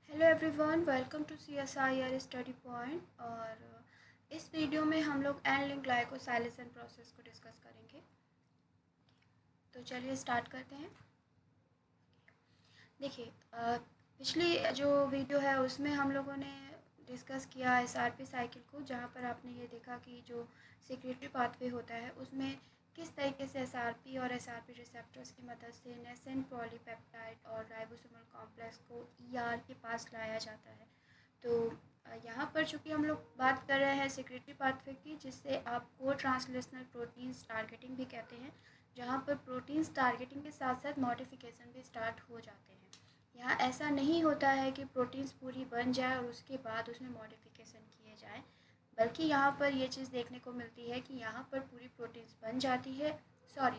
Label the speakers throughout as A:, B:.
A: Hello everyone, welcome to CSIR study point. और इस video में हम लोग एंड लिंक ग्लाइकोसाइलेशन प्रोसेस को डिस्कस करेंगे। तो चलिए स्टार्ट करते हैं। देखिए, पिछली जो वीडियो है उसमें हम लोगों ने डिस्कस किया SRP साइकिल को, जहाँ पर आपने ये देखा कि जो सिक्रेटरी पाथवे होता है उसमें किस तरीके से SRP और SRP रिसेप्टर्स की मदद से नेसेंट पॉलीपेप्टाइड और राइबोसोमल कॉम्प्लेक्स को ER के पास लाया जाता है। तो यहाँ पर चूँकि हम लोग बात कर रहे हैं सिक्रेटरी पाथवे की, जिससे आप को ट्रांसलेशनल प्रोटीन्स टारगेटिंग भी कहते हैं, जहाँ पर प्रोटीन्स टारगेटिंग के साथ साथ मॉडिफिकेशन भी स्टार्ट हो जाते हैं। यहाँ ऐसा नहीं होता है कि प्रोटीन्स पूरी बन जाए और उसके बाद उसमें मॉडिफिकेशन किए जाएँ, बल्कि यहाँ पर ये चीज़ देखने को मिलती है कि यहाँ पर पूरी प्रोटीन्स बन जाती है। सॉरी,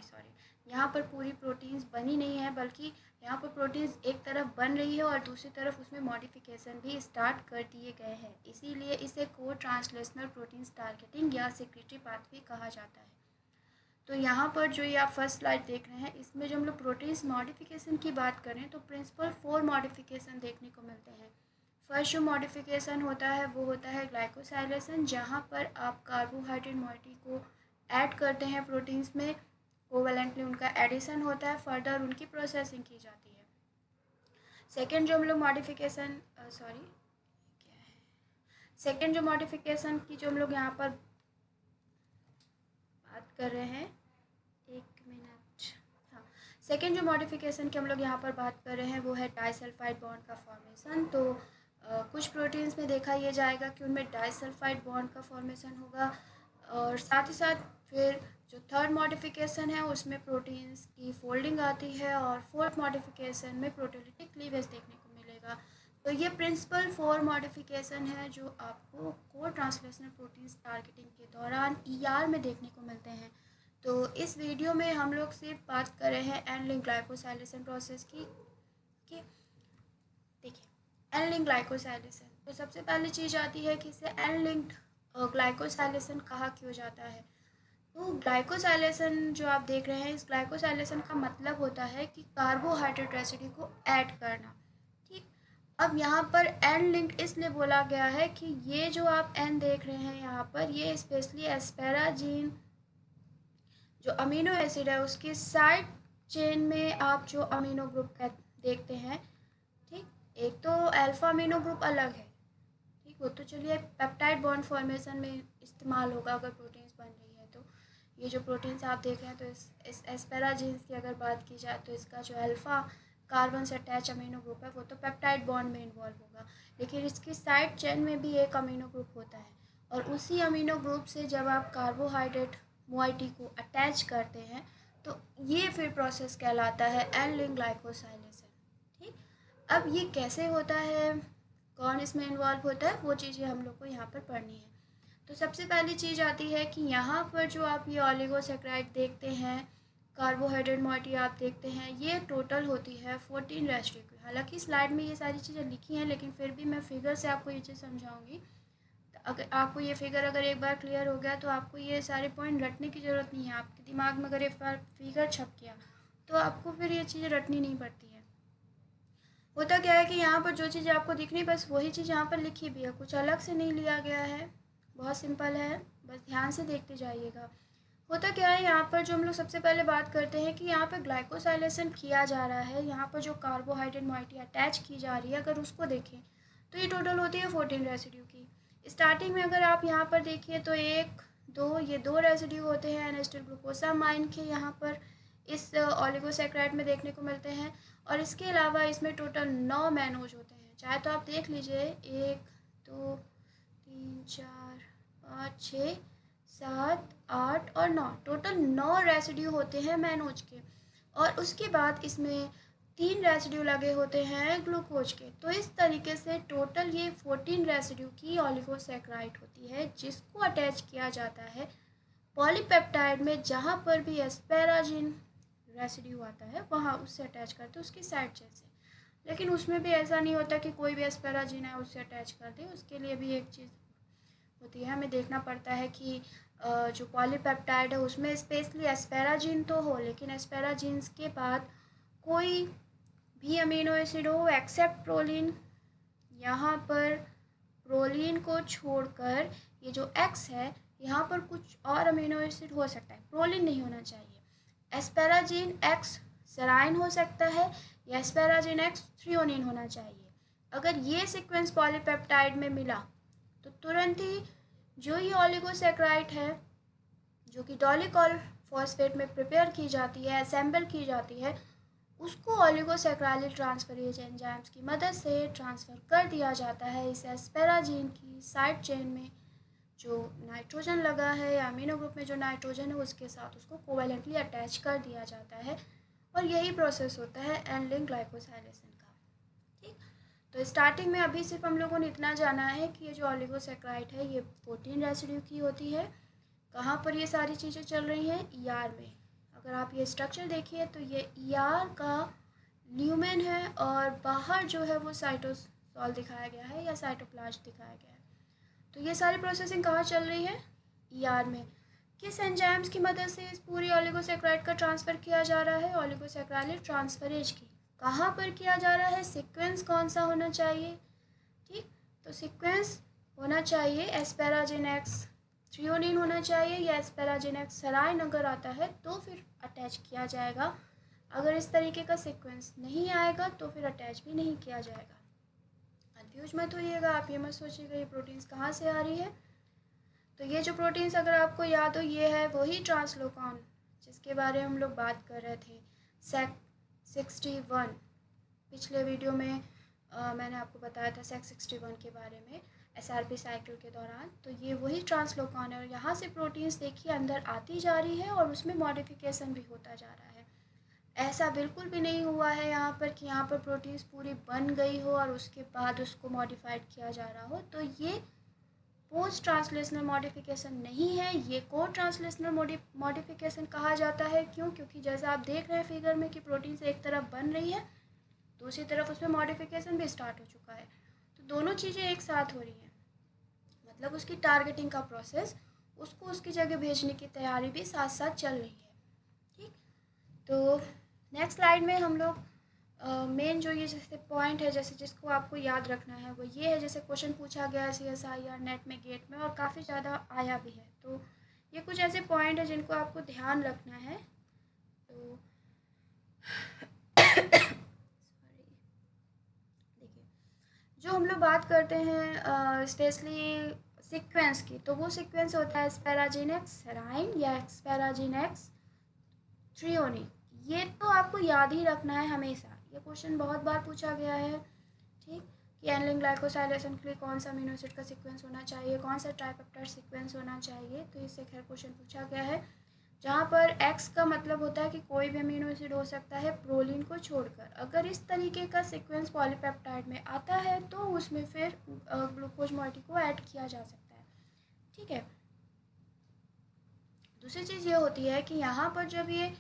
A: यहाँ पर पूरी प्रोटीन्स बनी नहीं है, बल्कि यहाँ पर प्रोटीन्स एक तरफ बन रही है और दूसरी तरफ उसमें मॉडिफिकेशन भी स्टार्ट कर दिए गए हैं। इसीलिए इसे को ट्रांसलेशनल प्रोटीन्स टारगेटिंग या सिक्रेटरी पाथवे कहा जाता है। तो यहाँ पर जो ये आप फर्स्ट स्लाइड देख रहे हैं, इसमें जो हम लोग प्रोटीन्स मॉडिफिकेशन की बात करें तो प्रिंसिपल 4 मॉडिफिकेशन देखने को मिलते हैं। फर्स्ट जो मॉडिफिकेशन होता है वो होता है ग्लाइकोसाइलेशन, जहाँ पर आप कार्बोहाइड्रेट मॉइटी को ऐड करते हैं प्रोटीन्स में, कोवैलेंटली उनका एडिशन होता है, फर्दर उनकी प्रोसेसिंग की जाती है। सेकेंड जो हम लोग मॉडिफिकेशन सेकेंड जो मॉडिफिकेशन की जो हम लोग यहाँ पर बात कर रहे हैं, एक मिनट, हाँ, सेकेंड जो मॉडिफिकेशन की हम लोग यहाँ पर बात कर रहे हैं वो है डाइसल्फाइड बॉन्ड का फॉर्मेशन। तो कुछ प्रोटीन्स में देखा ये जाएगा कि उनमें डाइसल्फाइड बॉन्ड का फॉर्मेशन होगा, और साथ ही साथ फिर जो थर्ड मॉडिफिकेशन है उसमें प्रोटीन्स की फोल्डिंग आती है, और फोर्थ मॉडिफिकेशन में प्रोटीलिटिक क्लीवेज देखने को मिलेगा। तो ये प्रिंसिपल 4 मॉडिफिकेशन है जो आपको कोर ट्रांसलेशनल प्रोटीन्स टारगेटिंग के दौरान ER में देखने को मिलते हैं। तो इस वीडियो में हम लोग सिर्फ बात कर रहे हैं एंड लिंक ग्लाइकोसाइलेशन प्रोसेस की। देखिए, एंड लिंक ग्लाइकोसाइलेशन, तो सबसे पहली चीज़ आती है कि इसे एंड लिंक्ड ग्लाइकोसाइलेशन कहा क्यों जाता है। तो ग्लाइकोसाइलेशन जो आप देख रहे हैं, इस ग्लाइकोसाइलेशन का मतलब होता है कि कार्बोहाइड्रेट रेसिड्यू को ऐड करना। ठीक, अब यहाँ पर एंड लिंक्ड इसलिए बोला गया है कि ये जो आप एंड देख रहे हैं यहाँ पर, ये स्पेशली एस्पेराजीन जो अमीनो एसिड है उसकी साइड चेन में आप जो अमीनो ग्रुप देखते हैं, ठीक, एक तो अल्फा अमीनो ग्रुप अलग है, ठीक, वो तो चलिए पेप्टाइड बॉन्ड फॉर्मेशन में इस्तेमाल होगा अगर प्रोटीन्स बन रही है। तो ये जो प्रोटीन्स आप देख रहे हैं, तो इस एस्पेराजीन्स की अगर बात की जाए तो इसका जो अल्फा कार्बन से अटैच अमीनो ग्रुप है वो तो पेप्टाइड बॉन्ड में इन्वॉल्व होगा, लेकिन इसकी साइड चेन में भी एक अमीनो ग्रुप होता है, और उसी अमीनो ग्रुप से जब आप कार्बोहाइड्रेट मोइटी को अटैच करते हैं तो ये फिर प्रोसेस कहलाता है एंड लिंक ग्लाइकोसाइलेशन। ठीक, अब ये कैसे होता है, कौन इसमें इन्वॉल्व होता है, वो चीज़ें हम लोग को यहाँ पर पढ़नी है। तो सबसे पहली चीज़ आती है कि यहाँ पर जो आप ये ऑलिगोसैकेराइड देखते हैं, कार्बोहाइड्रेट मॉइटी आप देखते हैं, ये टोटल होती है 14 रेसिड्यू की। हालांकि स्लाइड में ये सारी चीज़ें लिखी हैं, लेकिन फिर भी मैं फिगर से आपको ये चीज़ समझाऊंगी। अगर आपको ये फिगर अगर एक बार क्लियर हो गया तो आपको ये सारे पॉइंट रटने की ज़रूरत नहीं है। आपके दिमाग में अगर एक बार फिगर छप गया तो आपको फिर ये चीज़ें रटनी नहीं पड़ती है। होता क्या है कि यहाँ पर जो चीज़ें आपको दिख रही, बस वही चीज़ यहाँ पर लिखी भी है, कुछ अलग से नहीं लिया गया है, बहुत सिंपल है, बस ध्यान से देखते जाइएगा। होता क्या है, यहाँ पर जो हम लोग सबसे पहले बात करते हैं कि यहाँ पर ग्लाइकोसाइलेशन किया जा रहा है, यहाँ पर जो कार्बोहाइड्रेट मॉइटी अटैच की जा रही है, अगर उसको देखें तो ये टोटल होती है 14 रेसिड्यू की। स्टार्टिंग में अगर आप यहाँ पर देखिए तो ये दो रेसिड्यू होते हैं एनेस्टर ग्लूकोसामाइन के, यहाँ पर इस ऑलिगोसैकेराइड में देखने को मिलते हैं, और इसके अलावा इसमें टोटल 9 मैनोज होते हैं। चाहे तो आप देख लीजिए, 1 2 3 4 5 6 7 8 और 9, टोटल 9 रेसिड्यू होते हैं मैनोज के, और उसके बाद इसमें 3 रेसिड्यू लगे होते हैं ग्लूकोज के। तो इस तरीके से टोटल ये 14 रेसिड्यू की ऑलिगोसैकेराइड होती है, जिसको अटैच किया जाता है पॉलीपेप्टाइड में, जहाँ पर भी एस्पेराजीन रेसिड्यू आता है वहाँ उससे अटैच करते हैं उसकी साइड चेन से। लेकिन उसमें भी ऐसा नहीं होता कि कोई भी एस्पेराजीन है उससे अटैच कर दे, उसके लिए भी एक चीज़ होती है, हमें देखना पड़ता है कि जो पॉलीपेप्टाइड है उसमें स्पेशली एस्पेराजीन तो हो, लेकिन एस्पेराजीन्स के बाद कोई भी अमीनो एसिड हो एक्सेप्ट प्रोलीन, यहाँ पर प्रोलीन को छोड़कर ये जो X है, यहाँ पर कुछ और अमीनो एसिड हो सकता है, प्रोलीन नहीं होना चाहिए। एस्पेराजीन X सेराइन हो सकता है या एस्पेराजीन X थ्रियोनिन होना चाहिए। अगर ये सीक्वेंस पॉलीपेप्टाइड में मिला तो तुरंत ही जो ये ओलिगोसैकेराइड है जो कि डॉलिकॉल फॉस्फेट में प्रिपेयर की जाती है, असेंबल की जाती है, उसको ओलिगोसैकेराइल ट्रांसफरेज एंजाइम्स की मदद से ट्रांसफ़र कर दिया जाता है इस एस्पेराजीन की साइड चेन में जो नाइट्रोजन लगा है या अमीनो ग्रुप में जो नाइट्रोजन है उसके साथ उसको कोवेलेंटली अटैच कर दिया जाता है और यही प्रोसेस होता है एंड लिंक ग्लाइकोसाइलेशन का। ठीक, तो स्टार्टिंग में अभी सिर्फ हम लोगों ने इतना जाना है कि ये जो ओलिगोसैकेराइड है ये 14 रेसिड्यू की होती है। कहाँ पर ये सारी चीज़ें चल रही हैं? ER में। अगर आप ये स्ट्रक्चर देखिए तो ये ER का ल्यूमेन है और बाहर जो है वो साइटोसॉल दिखाया गया है या साइटोप्लाज्म दिखाया गया है। तो ये सारी प्रोसेसिंग कहाँ चल रही है? ER में। किस एंजाइम्स की मदद से इस पूरी ओलिगोसैकेराइड का ट्रांसफ़र किया जा रहा है? ओलिगोसैकेराइल ट्रांसफरेज की। कहाँ पर किया जा रहा है? सीक्वेंस कौन सा होना चाहिए? ठीक, तो सीक्वेंस होना चाहिए एस्पेराजीन X थ्रियोनिन होना चाहिए या एस्पेराजीन X सेराइन अगर आता है तो फिर अटैच किया जाएगा। अगर इस तरीके का सीक्वेंस नहीं आएगा तो फिर अटैच भी नहीं किया जाएगा। कंफ्यूज मत होइएगा, आप ये मत सोचिएगा ये प्रोटीन्स कहाँ से आ रही है। तो ये जो प्रोटीन्स अगर आपको याद हो ये है वही ट्रांसलोकॉन जिसके बारे में हम लोग बात कर रहे थे, SEC61। पिछले वीडियो में मैंने आपको बताया था SEC61 के बारे में SRP साइकिल के दौरान। तो ये वही ट्रांसलोकॉन है और यहाँ से प्रोटीन्स देखिए अंदर आती जा रही है और उसमें मॉडिफिकेशन भी होता जा रहा है। ऐसा बिल्कुल भी नहीं हुआ है यहाँ पर कि यहाँ पर प्रोटीन्स पूरी बन गई हो और उसके बाद उसको मॉडिफाइड किया जा रहा हो। तो ये पोस्ट ट्रांसलेशनल मॉडिफिकेशन नहीं है, ये को ट्रांसलेशनल मॉडिफिकेशन कहा जाता है। क्यों? क्योंकि जैसा आप देख रहे हैं फिगर में कि प्रोटीन से एक तरफ बन रही है दूसरी तरफ उसमें मॉडिफिकेशन भी स्टार्ट हो चुका है। तो दोनों चीज़ें एक साथ हो रही हैं, मतलब उसकी टारगेटिंग का प्रोसेस, उसको उसकी जगह भेजने की तैयारी भी साथ साथ चल रही है। ठीक, तो नेक्स्ट स्लाइड में हम लोग मेन जो ये जैसे पॉइंट है जैसे जिसको आपको याद रखना है वो ये है, जैसे क्वेश्चन पूछा गया है CSIR नेट में गेट में और काफ़ी ज़्यादा आया भी है। तो ये कुछ ऐसे पॉइंट है जिनको आपको ध्यान रखना है। तो देखिए, जो हम लोग बात करते हैं स्पेशली सीक्वेंस की, तो वो सीक्वेंस होता है एस्पेराजीन X सेराइन या एस्पेराजीन X थ्रियोनिन। ये तो आपको याद ही रखना है हमेशा, ये क्वेश्चन बहुत बार पूछा गया है। ठीक, कि एनलिंक ग्लाइकोसाइलेशन के लिए कौन सा अमीनो एसिड का सीक्वेंस होना चाहिए, कौन सा ट्राइपेप्टाइड सीक्वेंस होना चाहिए। तो इससे खैर क्वेश्चन पूछा गया है जहाँ पर X का मतलब होता है कि कोई भी अमीनो एसिड हो सकता है प्रोलीन को छोड़कर। अगर इस तरीके का सीक्वेंस पॉलीपेप्टाइड में आता है तो उसमें फिर ग्लूकोज मॉइटी को ऐड किया जा सकता है। ठीक है, दूसरी चीज़ ये होती है कि यहाँ पर जब ये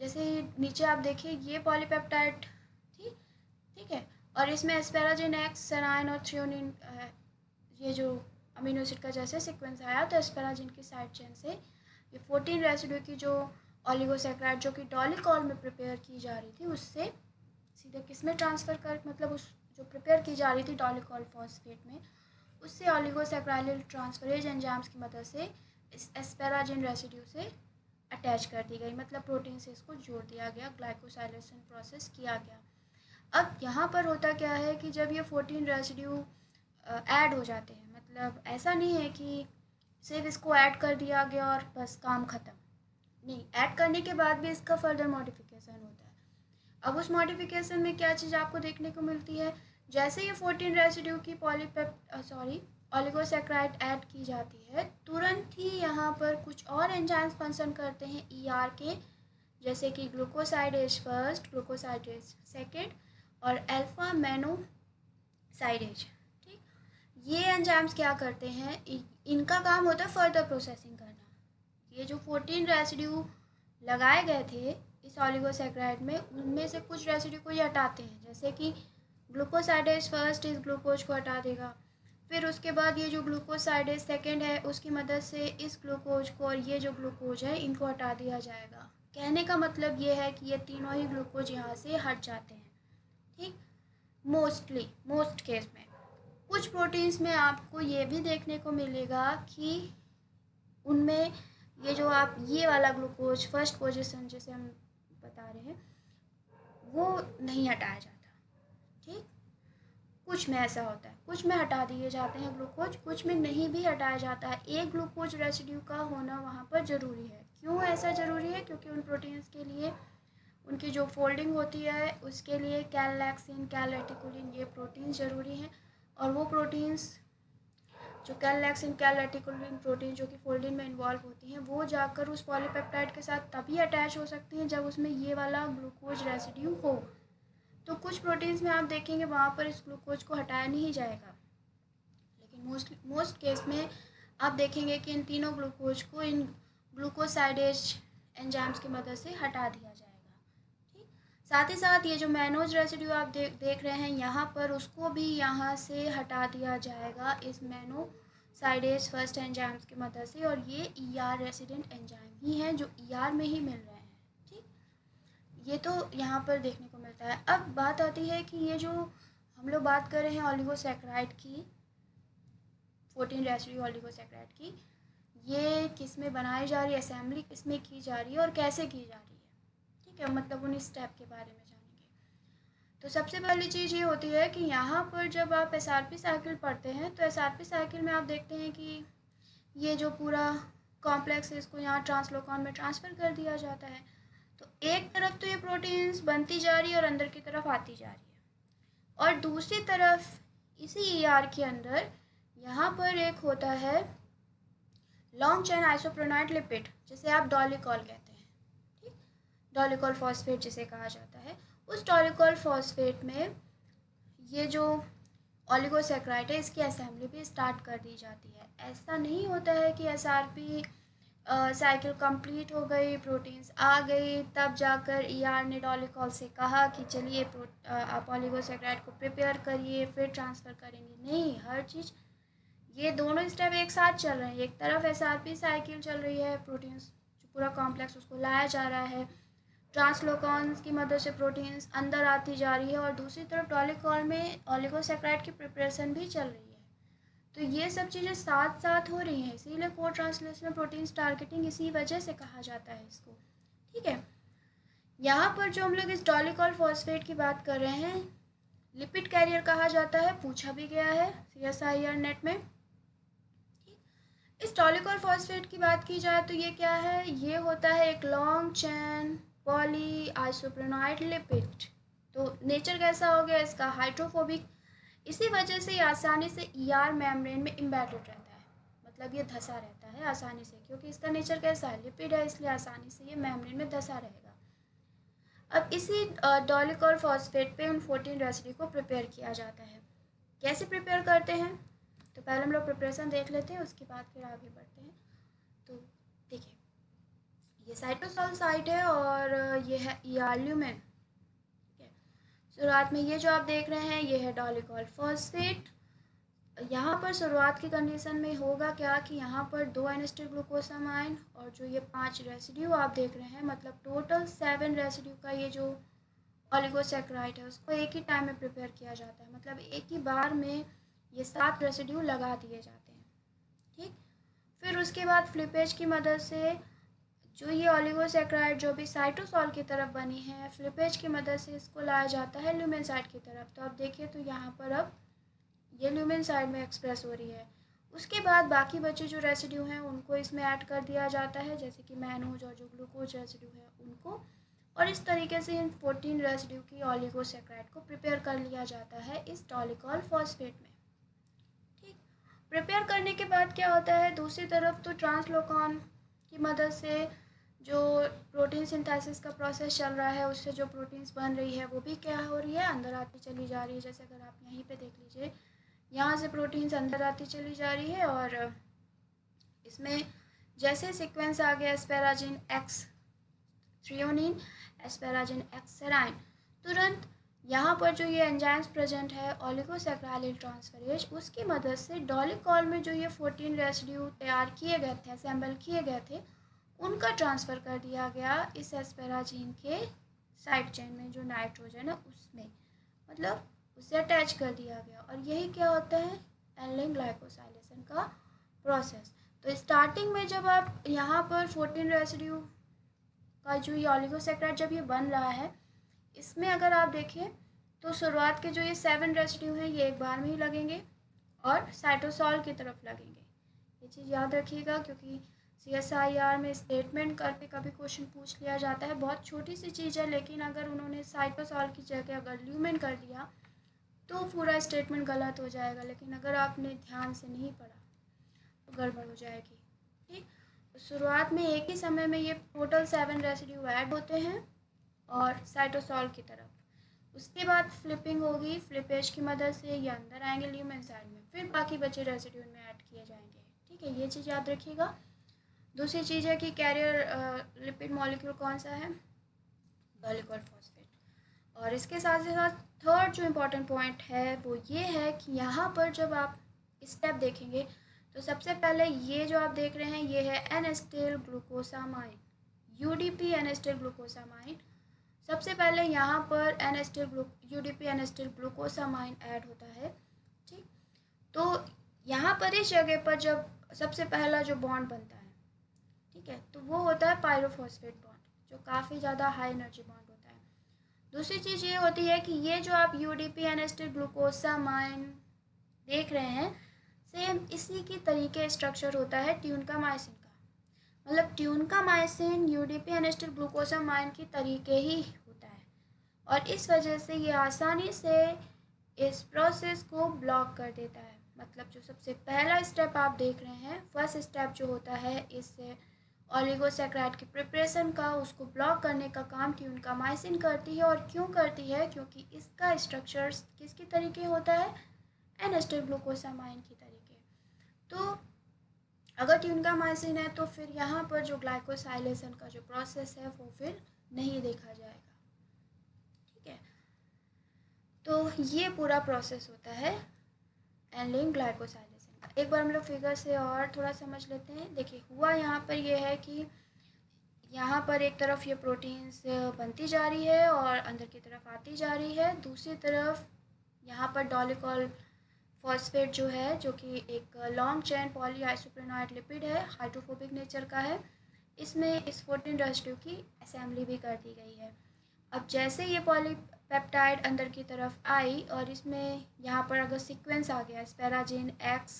A: जैसे नीचे आप देखिए ये पॉलीपेप्टाइड ठीक है, और इसमें एस्पेराजीन X सेराइन और थ्रियोनिन ये जो अमीनो एसिड का जैसे सीक्वेंस आया तो एस्पेराजीन की साइड चेन से ये 14 रेसिड्यू की जो ओलिगोसैकेराइड जो कि डॉलिकॉल में प्रिपेयर की जा रही थी उससे सीधे किस में ट्रांसफ़र कर, मतलब उस जो प्रिपेयर की जा रही थी डॉलिकॉल फॉस्फेट में, उससे ओलिगोसैकेराइल ट्रांसफरेज एंजाइम्स की मदद से इस एस्पेराजीन रेसिड्यू से अटैच कर दी गई, मतलब प्रोटीन से इसको जोड़ दिया गया, ग्लाइकोसाइलेशन प्रोसेस किया गया। अब यहाँ पर होता क्या है कि जब ये 14 रेसिड्यू ऐड हो जाते हैं, मतलब ऐसा नहीं है कि सिर्फ इसको ऐड कर दिया गया और बस काम ख़त्म, नहीं, ऐड करने के बाद भी इसका फर्दर मॉडिफिकेशन होता है। अब उस मॉडिफिकेशन में क्या चीज़ आपको देखने को मिलती है, जैसे ये 14 रेसिड्यू की ओलिगोसैकेराइड ऐड की जाती है तुरंत ही यहाँ पर कुछ और एंजाइम्स फंक्शन करते हैं ER के, जैसे कि ग्लूकोसाइडेज फर्स्ट, ग्लूकोसाइडेज सेकेंड और अल्फा मेनोसाइडेज। ठीक, ये एंजाइम्स क्या करते हैं, इनका काम होता है फर्दर प्रोसेसिंग करना। ये जो 14 रेसिड्यू लगाए गए थे इस ओलिगोसैकेराइड में उनमें से कुछ रेसिड्यू को ये हटाते हैं, जैसे कि ग्लूकोसाइडेज फर्स्ट इस ग्लूकोज को हटा देगा, फिर उसके बाद ये जो ग्लूकोसाइडेज सेकेंड है उसकी मदद से इस ग्लूकोज को और ये जो ग्लूकोज है इनको हटा दिया जाएगा। कहने का मतलब ये है कि ये तीनों ही ग्लूकोज यहाँ से हट जाते हैं। ठीक, मोस्ट केस में। कुछ प्रोटीन्स में आपको ये भी देखने को मिलेगा कि उनमें ये जो आप ये वाला ग्लूकोज फर्स्ट पोजीशन जिसे हम बता रहे हैं वो नहीं हटाया जाता, ठीक। कुछ में ऐसा होता है, कुछ में हटा दिए जाते हैं ग्लूकोज, कुछ में नहीं भी हटाया जाता है। एक ग्लूकोज रेसिड्यू का होना वहाँ पर ज़रूरी है। क्यों ऐसा ज़रूरी है? क्योंकि उन प्रोटीन्स के लिए उनकी जो फोल्डिंग होती है उसके लिए कैललैक्सिन, कैलरेटिकुलिन ये प्रोटीन ज़रूरी हैं। और वो प्रोटीन्स जो कैललैक्सिन, कैलरेटिकुलिन प्रोटीन जो कि फोल्डिंग में इन्वॉल्व होती हैं वो जाकर उस पॉलीपेप्टाइड के साथ तभी अटैच हो सकती हैं जब उसमें ये वाला ग्लूकोज रेसिड्यू हो। तो कुछ प्रोटीन्स में आप देखेंगे वहाँ पर इस ग्लूकोज को हटाया नहीं जाएगा, लेकिन मोस्ट केस में आप देखेंगे कि इन तीनों ग्लूकोज को इन ग्लूकोसाइडेज एंजाइम्स की मदद से हटा दिया जाएगा, ठीक। साथ ही साथ ये जो मैनोज रेसिड्यू आप देख रहे हैं यहाँ पर, उसको भी यहाँ से हटा दिया जाएगा इस मैनोसाइडेज फर्स्ट एंजाइम्स की मदद से। और ये ER रेसिडेंट एंजाइम ही हैं जो ER में ही मिल रहे हैं, ठीक। ये तो यहाँ पर देखने को मिलता है। अब बात आती है कि ये जो हम लोग बात कर रहे हैं ओलिगोसैकेराइड की, 14 रेसिड्यू ओलिगोसैकेराइड की, ये किस में बनाई जा रही है, असेंबली किस में की जा रही है और कैसे की जा रही है, ठीक है। मतलब उन स्टेप के बारे में जानेंगे। तो सबसे पहली चीज़ ये होती है कि यहाँ पर जब आप SRP साइकिल पढ़ते हैं तो SRP साइकिल में आप देखते हैं कि ये जो पूरा कॉम्प्लेक्स है इसको यहाँ ट्रांसलोकॉन में ट्रांसफ़र कर दिया जाता है। तो एक तरफ तो ये प्रोटीन्स बनती जा रही है और अंदर की तरफ आती जा रही है, और दूसरी तरफ इसी ER के अंदर यहाँ पर एक होता है लॉन्ग चेन आइसोप्रोनाइड लिपिड, जिसे आप डॉलिकॉल कहते हैं, ठीक। डॉलिकॉल फॉस्फेट जिसे कहा जाता है, उस डॉलिकॉल फॉस्फेट में ये जो ओलिगोसैकेराइड है इसकी असेंबली भी स्टार्ट कर दी जाती है। ऐसा नहीं होता है कि SRP साइकिल कंप्लीट हो गई, प्रोटीन्स आ गई, तब जाकर ER ने डॉलिकॉल से कहा कि चलिए आप ओलिगोसैकेराइड को प्रिपेयर करिए फिर ट्रांसफ़र करेंगे। नहीं, हर चीज़ ये दोनों स्टेप एक साथ चल रहे हैं। एक तरफ SRP साइकिल चल रही है, प्रोटीन्स जो पूरा कॉम्प्लेक्स उसको लाया जा रहा है, ट्रांसलोकॉन्स की मदद से प्रोटीन्स अंदर आती जा रही है, और दूसरी तरफ डॉलिकॉल में ओलिगोसैकेराइड की प्रिपरेशन भी चल रही है। तो ये सब चीज़ें साथ साथ हो रही हैं, इसीलिए को ट्रांसलेशनल प्रोटीन्स टारगेटिंग इसी वजह से कहा जाता है इसको, ठीक है। यहाँ पर जो हम लोग इस डॉलिकॉल फॉस्फेट की बात कर रहे हैं, लिपिड कैरियर कहा जाता है, पूछा भी गया है CSIR नेट में। इस डॉलिकॉल फॉस्फेट की बात की जाए तो ये क्या है, ये होता है एक लॉन्ग चेन पॉली आइसोप्रोनाइड लिपिड। तो नेचर कैसा हो गया इसका, हाइड्रोफोबिक, इसी वजह से ये आसानी से ER मेम्ब्रेन में एम्बेडेड रहता है, मतलब ये धंसा रहता है आसानी से, क्योंकि इसका नेचर कैसा है, लिपिड है, इसलिए आसानी से ये मेम्ब्रेन में धंसा रहेगा। अब इसी डॉलिकॉल फॉस्फेट पे उन 14 रेसिड्यू को प्रिपेयर किया जाता है। कैसे प्रिपेयर करते हैं, तो पहले हम लोग प्रिपरेशन देख लेते हैं, उसके बाद फिर आगे बढ़ते हैं। तो देखिए, ये साइटोसॉल साइट है और ये है ER ल्यूमेन, ठीक है। शुरुआत में ये जो आप देख रहे हैं ये है डॉलिकॉल फॉस्फेट। यहाँ पर शुरुआत की कंडीशन में होगा क्या कि यहाँ पर 2 एनिस्टर ग्लूकोसामाइन और जो ये 5 रेसिड्यू आप देख रहे हैं, मतलब टोटल 7 रेसिड्यू का ये जो ओलिगोसैकेराइड है उसको एक ही टाइम में प्रिपेयर किया जाता है, मतलब एक ही बार में ये 7 रेसिड्यू लगा दिए जाते हैं, ठीक। फिर उसके बाद फ्लिपेज की मदद से जो ये ओलिगोसैकेराइड जो भी साइटोसॉल की तरफ बनी है, फ्लिपेज की मदद से इसको लाया जाता है ल्यूमेन साइड की तरफ। तो आप देखिए तो यहाँ पर अब ये ल्यूमेन साइड में एक्सप्रेस हो रही है। उसके बाद बाकी बचे जो रेसिड्यू हैं उनको इसमें ऐड कर दिया जाता है, जैसे कि मैनोज और जो ग्लूकोज रेसिड्यू है उनको, और इस तरीके से इन 14 रेसिड्यू की ओलिगोसैकेराइड को प्रिपेयर कर लिया जाता है इस डॉलिकॉल फॉस्फेट में, ठीक। प्रिपेयर करने के बाद क्या होता है, दूसरी तरफ तो ट्रांसलोकॉन की मदद से जो प्रोटीन सिंथेसिस का प्रोसेस चल रहा है, उससे जो प्रोटीन्स बन रही है वो भी क्या हो रही है, अंदर आती चली जा रही है। जैसे अगर आप यहीं पे देख लीजिए, यहाँ से प्रोटीन्स अंदर आती चली जा रही है, और इसमें जैसे सीक्वेंस आ गया asparagine x threonine, asparagine x serine, तुरंत यहाँ पर जो ये एंजाइम्स प्रेजेंट है ओलिगोसैकेराइल ट्रांसफरेज, उसकी मदद से डॉलिकॉल में जो ये 14 रेसिड्यू तैयार किए गए थे, असेंबल किए गए थे, उनका ट्रांसफ़र कर दिया गया इस एस्पेराजिन के साइड चेन में जो नाइट्रोजन है उसमें, मतलब उसे अटैच कर दिया गया, और यही क्या होता है, एल्डिंग ग्लाइकोसाइलेशन का प्रोसेस। तो स्टार्टिंग में जब आप यहाँ पर 14 रेसिड्यू का जो ये ऑलिगोसैकेराइड जब ये बन रहा है, इसमें अगर आप देखिए तो शुरुआत के जो ये 7 रेसिड्यू हैं ये एक बार में ही लगेंगे और साइटोसॉल की तरफ लगेंगे। ये चीज़ याद रखिएगा, क्योंकि CSIR में स्टेटमेंट करके कभी क्वेश्चन पूछ लिया जाता है। बहुत छोटी सी चीज़ है, लेकिन अगर उन्होंने साइटोसॉल की जगह अगर ल्यूमेन कर दिया तो पूरा स्टेटमेंट गलत हो जाएगा। लेकिन अगर आपने ध्यान से नहीं पढ़ा तो गड़बड़ हो जाएगी। ठीक, तो शुरुआत में एक ही समय में ये टोटल 7 रेसिड्यू ऐड होते हैं और साइटोसॉल की तरफ। उसके बाद फ्लिपिंग होगी, फ्लिपेज की मदद से ये अंदर आएंगे ल्यूमेन साइड में, फिर बाकी बचे रेसिड्यू में ऐड किए जाएंगे। ठीक है, ये चीज़ याद रखिएगा। दूसरी चीज़ है कि कैरियर लिपिड मॉलिक्यूल कौन सा है, डॉलिकॉल फॉस्फेट। और इसके साथ साथ थर्ड जो इम्पोर्टेंट पॉइंट है वो ये है कि यहाँ पर जब आप स्टेप देखेंगे तो सबसे पहले ये जो आप देख रहे हैं ये है N acetyl glucosamine, UDP N acetyl glucosamine. सबसे पहले यहाँ पर UDP N acetyl glucosamine add होता है। ठीक, तो यहाँ पर इस जगह पर जब सबसे पहला जो बॉन्ड बनता है, ठीक है, तो वो होता है पायरोफॉस्फेट बॉन्ड, जो काफ़ी ज़्यादा हाई एनर्जी बॉन्ड होता है। दूसरी चीज़ ये होती है कि ये जो आप UDP एन एसिटिल ग्लूकोसामाइन देख रहे हैं, सेम इसी की तरीके स्ट्रक्चर होता है ट्यूनकामाइसिन का। मतलब ट्यूनकामाइसिन UDP एन एसिटिल ग्लूकोसामाइन की तरीके ही होता है, और इस वजह से ये आसानी से इस प्रोसेस को ब्लॉक कर देता है। मतलब जो सबसे पहला स्टेप आप देख रहे हैं, फर्स्ट स्टेप जो होता है इस ऑलिगोसैकेराइड की प्रिपरेशन का, उसको ब्लॉक करने का काम ट्यूनकामाइसिन करती है। और क्यों करती है, क्योंकि इसका स्ट्रक्चर किसकी तरीके होता है, एन एसिटिल ग्लूकोसामाइन की तरीके। तो अगर ट्यूनकामाइसिन है तो फिर यहाँ पर जो ग्लाइकोसाइलेशन का जो प्रोसेस है वो फिर नहीं देखा जाएगा। ठीक है, तो ये पूरा प्रोसेस होता है एल्डिंग ग्लाइकोसाइलेशन का। एक बार हम लोग फिगर से और थोड़ा समझ लेते हैं। देखिए, हुआ यहाँ पर ये है कि यहाँ पर एक तरफ ये प्रोटीन्स बनती जा रही है और अंदर की तरफ आती जा रही है। दूसरी तरफ यहाँ पर डॉलिकॉल फॉस्फेट जो है, जो कि एक लॉन्ग चेन पॉलीआइसोप्रेनॉइड लिपिड है, हाइड्रोफोबिक नेचर का है, इसमें इस 14 रेसिड्यू की असेंबली भी कर दी गई है। अब जैसे ये पॉलीपेप्टाइड अंदर की तरफ आई और इसमें यहाँ पर अगर सीक्वेंस आ गया एस्पेराजिन एक्स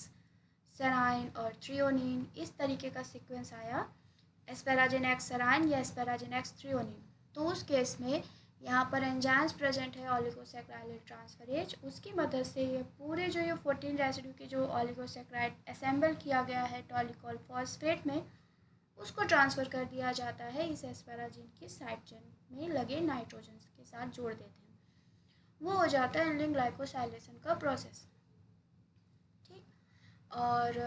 A: सेराइन और थ्रियोनिन, इस तरीके का सीक्वेंस आया एस्पेराजिन एक्स सेराइन या एस्पेराजिन एक्स थ्रियोनिन, तो उस केस में यहाँ पर एंजाइम्स प्रेजेंट है ऑलिगोसैकेराइड ट्रांसफरेज, उसकी मदद से ये पूरे जो ये 14 रेसिड्यू की जो ऑलिगोसैकेराइड असेंबल किया गया है डॉलिकॉल फॉस्फेट में, उसको ट्रांसफ़र कर दिया जाता है इस एस्पेराजिन की साइड चेन में लगे नाइट्रोजन के साथ जोड़ देते हैं। वो हो जाता है एल्डिंग ग्लाइकोसाइलेशन का प्रोसेस। ठीक, और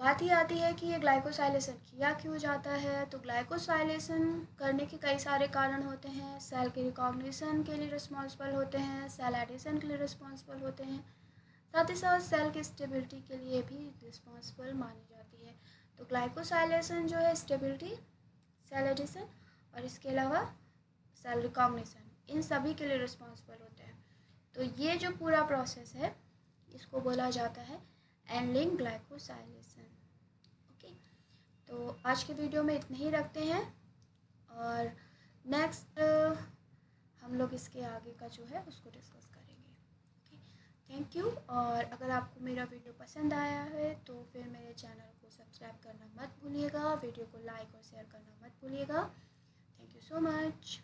A: बात ही आती है कि ये ग्लाइकोसाइलेशन किया क्यों जाता है। तो ग्लाइकोसाइलेशन करने के कई सारे कारण होते हैं। सेल के रिकॉग्निशन के लिए रिस्पॉन्सिबल होते हैं, सेल एडिशन के लिए रिस्पॉन्सिबल होते हैं, साथ ही साथ सेल की स्टेबिलिटी के लिए भी रिस्पॉन्सिबल मानी जाती है। तो ग्लाइकोसाइलेशन जो है स्टेबिलिटी, सेल एडिशन और इसके अलावा सेल रिकॉग्निशन, इन सभी के लिए रिस्पॉन्सिबल होते हैं। तो ये जो पूरा प्रोसेस है इसको बोला जाता है एल्डिंग ग्लाइकोसाइलेशन। ओके, तो आज के वीडियो में इतने ही रखते हैं और नेक्स्ट हम लोग इसके आगे का जो है उसको डिस्कस करेंगे। Okay, thank you. और अगर आपको मेरा वीडियो पसंद आया है तो फिर मेरे चैनल को सब्सक्राइब करना मत भूलिएगा, वीडियो को लाइक और शेयर करना मत भूलिएगा। Thank you so much.